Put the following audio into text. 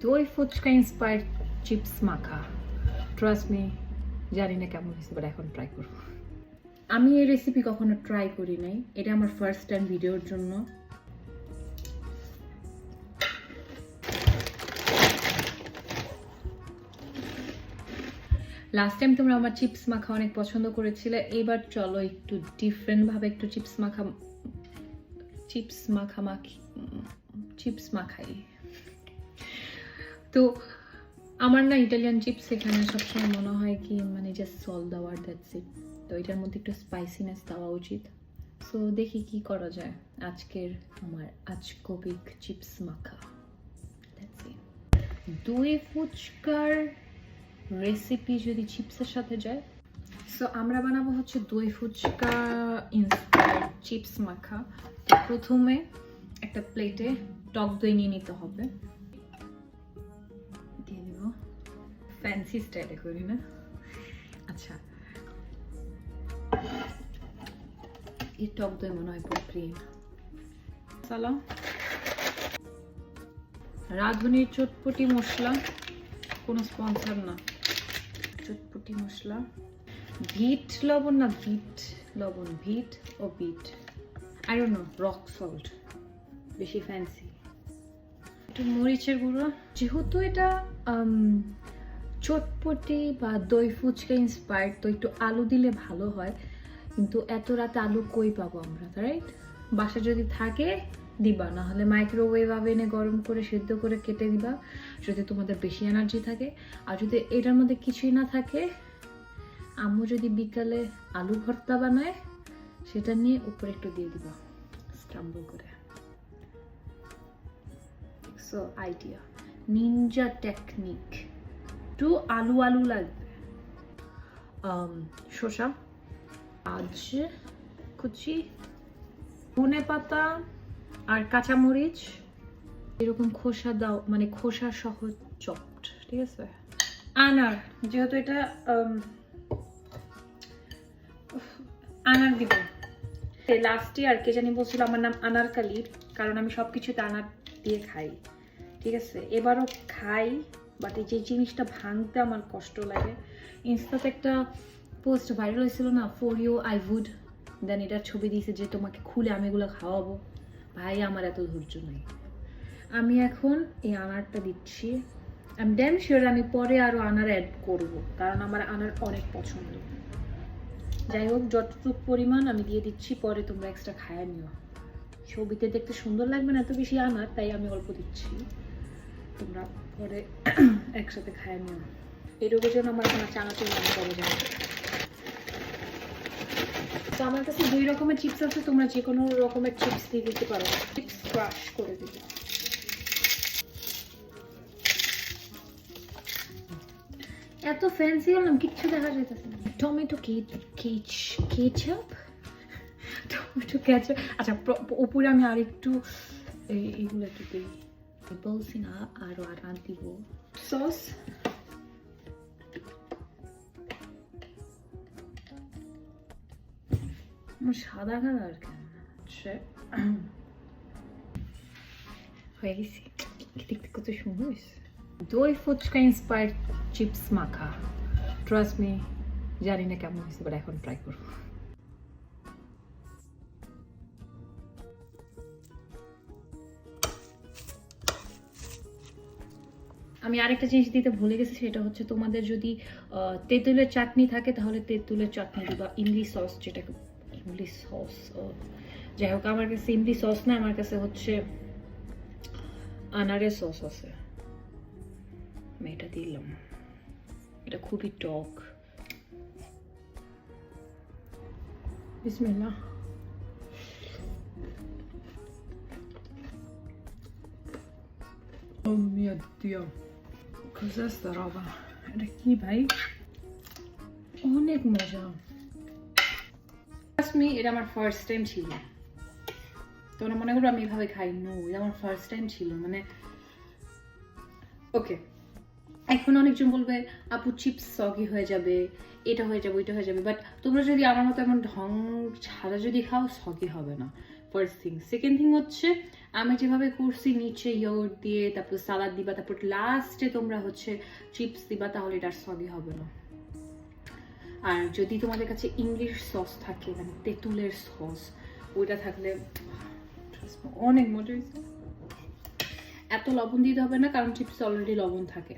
দই fuchka inspired chips মাখা। Trust me, জানি না কেমন হয়েছে, বাট এখন ট্রাই করবো। আমি এই রেসিপি কখনো ট্রাই করি নাই, এটা আমার ফার্স্ট টাইম ভিডিওর জন্য। লাস্ট টাইম তোমরা আমার চিপস মাখা অনেক পছন্দ করেছিলে, এবার চলো একটু ডিফারেন্ট ভাবে একটু চিপস মাখাই। তো আমার না ইটালিয়ান চিপস এখানে সবসময় মনে হয় কি মানে জাস্ট সল্ট দেওয়ার, দ্যাটস ইট। তো এটার মধ্যে একটু স্পাইসিনেস দেওয়া উচিত। সো দেখি কি করা যায় আজকের আমার আজকবিক চিপস মাখা। That's it. দই ফুচকার রেসিপি যদি চিপসের সাথে যায়, সো আমরা বানাবো হচ্ছে দই ফুচকা ইন্সপায়ার্ড চিপস মাখা। তো প্রথমে একটা প্লেটে টক দই নিয়ে নিতে হবে, দিয়ে দিব। ফ্যান্সি স্টাইলে করি না, আচ্ছা। এই টক দই মনে হয় পুরো ক্রিম। মশলা, রাঁধুনির চটপটি মশলা, কোনো স্পন্সর না, চটপটি মশলা। ভিট লবণ না ভিট লবণ, ভিট ও বিট, I don't know, rock salt, বেশি ফ্যান্সি। একটু মরিচের গুঁড়ো। যেহেতু এটা চটপটি বা দই ফুচকা ইন্সপায়ার্ড, তো একটু আলু দিলে ভালো হয়, কিন্তু এত রাতে আলু কই পাবো আমরা, রাইট? বাসা যদি থাকে দিবা, না হলে মাইক্রোওয়েভ ওভেনে গরম করে সেদ্ধ করে কেটে দিবা যদি তোমাদের বেশি এনার্জি থাকে। আর যদি এটার মধ্যে কিছুই না থাকে, আম্মু যদি বিকালে আলু ভর্তা বানায় সেটা নিয়ে উপরে একটু দিয়ে দিবা স্ক্রাম্বল করে। So idea, Ninja technique. একটু আলু লাগবে, শসা, আজ কুচি, ধনে পাতা আর কাঁচামরিচ, এরকম খোসা দাও, মানে খোসা সহ চপড, ঠিক আছে। আনার, যেহেতু এটা আনার দিব। লাস্ট ইয়ার কে জানি বলছিল আমার নাম আনারকালির, কারণ আমি সবকিছুতে আনার দিয়ে খাই, ঠিক আছে। এবারও খাই, বাট এই যে জিনিসটা ভাঙতে আমার কষ্ট লাগে। ইনস্টাতে একটা পোস্ট ভাইরাল হয়েছিল না, ফর ইউ আই উড, দেন এটার ছবি দিয়েছে যে তোমাকে খুলে আমি এগুলো খাওয়াবো। ভাই আমার এত ধৈর্য নেই। আমি এখন এই আনারটা দিচ্ছি। আই এম ড্যাম শিওর আমি পরে আরো আনার অ্যাড করব, কারণ আমার আনার অনেক পছন্দ। যাই হোক, যতটুকু পরিমাণ আমি দিয়ে দিচ্ছি, পরে তোমরা এক্সট্রা খায় নিও। ছবিতে দেখতে সুন্দর লাগবে না এত বেশি আনার, তাই আমি অল্প দিচ্ছি, তোমরা পরে একসাথে খায় নিও। এটুকু জন্য আমার কোনো চানাচুর মনে করে যায়। তো আমার কাছে দুই রকমের চিপস আছে, তোমরা যে কোনো রকমের চিপস দিয়ে দিতে পারো। চিপস ক্রাশ করে দিতে। এত ফ্যান্সি হলাম, কিচ্ছু দেখা যাইতেছে না। Tomato ketchup, tomato ketchup. আচ্ছা, উপরে আমি আরেকটু এইগুলো একটু দিই, বলছি না আরো আনার দিব। সস, আমার সাদা কালার কেন হয়ে গেছি, দেখতে কত সুন্দর হয়েছে। দই ফুচকা ইন্সপায়ার্ড চিপস মাখা। ট্রাস্ট মি, জানি না কেমন হয়েছে, বাট এখন ট্রাই করবো। আমি আরেকটা জিনিস দিতে ভুলে গেছি, সেটা হচ্ছে তোমাদের যদি তেঁতুলের চাটনি থাকে তাহলে তেঁতুলের চাটনি দিবা। ইমলি সস, যেটাকে ইমলি সস, যাই হোক, আমার কাছে ইমলি সস না, আমার কাছে হচ্ছে আনারের সস আছে, আমি এটা দিলাম। এটা খুবই টক। বিসমিল্লাহ। Oh mio Dio, cos'è sta roba? এটা কি ভাই, অনেক মজা। ট্রাস্ট মি, এটা আমার ফার্স্ট টাইম ছিল। তোমরা মনে করো আমি এভাবে খাই, নো, এটা আমার ফার্স্ট টাইম ছিল। মানে ওকে, এখন অনেকজন বলবে আপু চিপস সগি হয়ে যাবে, এটা হয়ে যাবে, ওইটা হয়ে যাবে, বাট তোমরা যদি আমার মতো এমন ঢং ছাড়া যদি খাও, সগি হবে না। First thing. সেকেন্ড থিং হচ্ছে আমি যেভাবে করছি নিচে ইয়োগর্ট দিয়ে, তারপর সালাদ দিবা, তারপর লাস্টে তোমরা হচ্ছে চিপস দিবা, তাহলে এটা সগি হবে না। আর যদি তোমাদের কাছে ইংলিশ সস থাকে, মানে তেঁতুলের সস, ওইটা থাকলে অনেক মজা হয়েছে। এত লবণ দিতে হবে না, কারণ চিপসে অলরেডি লবণ থাকে।